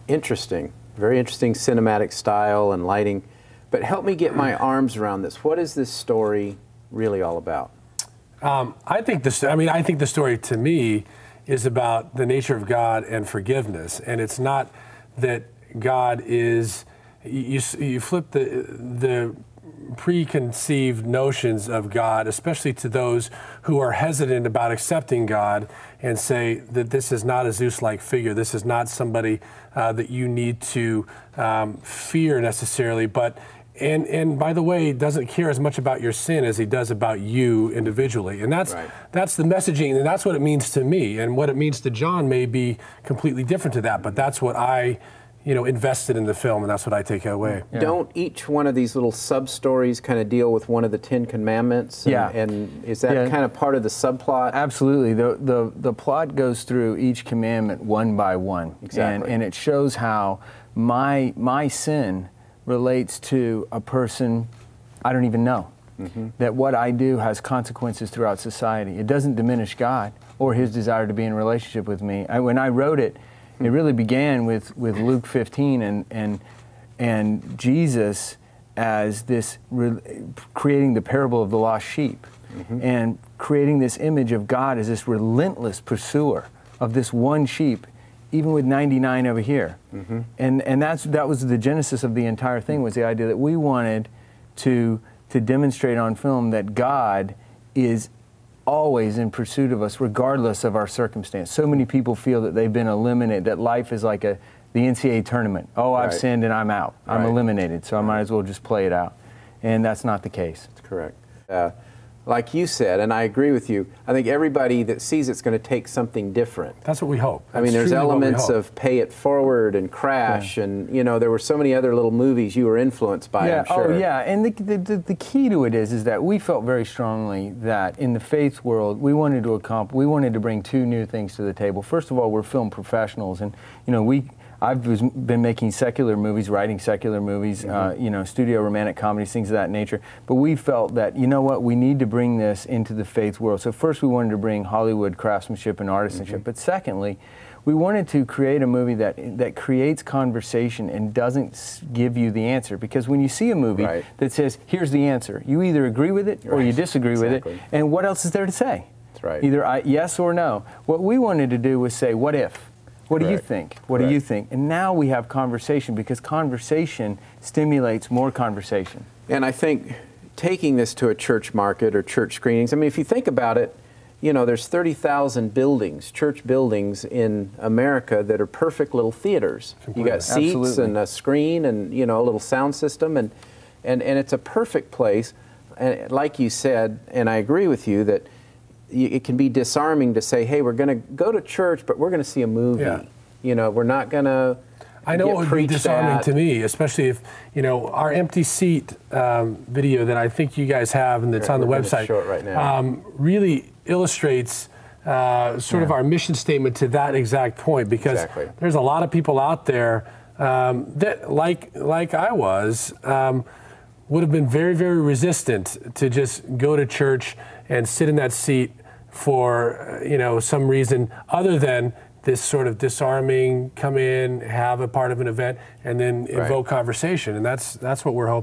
Interesting. Very interesting cinematic style and lighting. But help me get my arms around this. What is this story really all about? I think the story to me is about the nature of God and forgiveness. And it's not that God is, you flip the preconceived notions of God, especially to those who are hesitant about accepting God, and say that this is not a Zeus-like figure. This is not somebody that you need to fear necessarily, but and by the way, doesn't care as much about your sin as he does about you individually. And that's the messaging, and that's what it means to me. And what it means to John may be completely different to that, but that's what I invested in the film, and that's what I take away. Yeah. Don't each one of these little sub-stories kind of deal with one of the 10 Commandments? And is that kind of part of the subplot? Absolutely. The plot goes through each commandment one by one. Exactly. And it shows how my sin relates to a person I don't even know. That what I do has consequences throughout society. It doesn't diminish God or his desire to be in a relationship with me. When I wrote it, it really began with Luke 15 and Jesus as this creating the parable of the lost sheep and creating this image of God as this relentless pursuer of this one sheep, even with 99 over here. And that was the genesis of the entire thing, was the idea that we wanted to demonstrate on film that God is always in pursuit of us, regardless of our circumstance. So many people feel that they've been eliminated, that life is like the NCAA tournament. Oh, I've sinned and I'm out. I'm eliminated, so I might as well just play it out. And that's not the case. That's correct. Like you said, and I agree with you, I think everybody that sees it's going to take something different. That's what we hope. I mean, there's elements of Pay It Forward and Crash, and there were so many other little movies you were influenced by, I'm sure. Oh, yeah, and the key to it is that we felt very strongly that in the faith world, we wanted to bring two new things to the table. First of all, we're film professionals, and I've been making secular movies, writing secular movies, studio romantic comedies, things of that nature. But we felt that, we need to bring this into the faith world. So first we wanted to bring Hollywood craftsmanship and artisanship. But secondly, we wanted to create a movie that creates conversation and doesn't give you the answer. Because when you see a movie that says, here's the answer, you either agree with it or you disagree with it. And what else is there to say? That's right. Either yes or no. What we wanted to do was say, what if? What do you think? What do you think? And now we have conversation, because conversation stimulates more conversation. And I think taking this to a church market or church screenings, I mean, if you think about it, there's 30,000 buildings, church buildings in America that are perfect little theaters. You got seats and a screen and, a little sound system, and it's a perfect place. And like you said, and I agree with you, that it can be disarming to say, hey, we're going to go to church, but we're going to see a movie. We're not going to I know it would be disarming to me, especially if, our empty seat video that I think you guys have and that's on the website show it right now. Really illustrates sort of our mission statement to that exact point, because there's a lot of people out there that, like I was, would have been very, very resistant to just go to church and sit in that seat for some reason other than this sort of disarming, come in, have a part of an event, and then invoke conversation, and that's what we're hoping.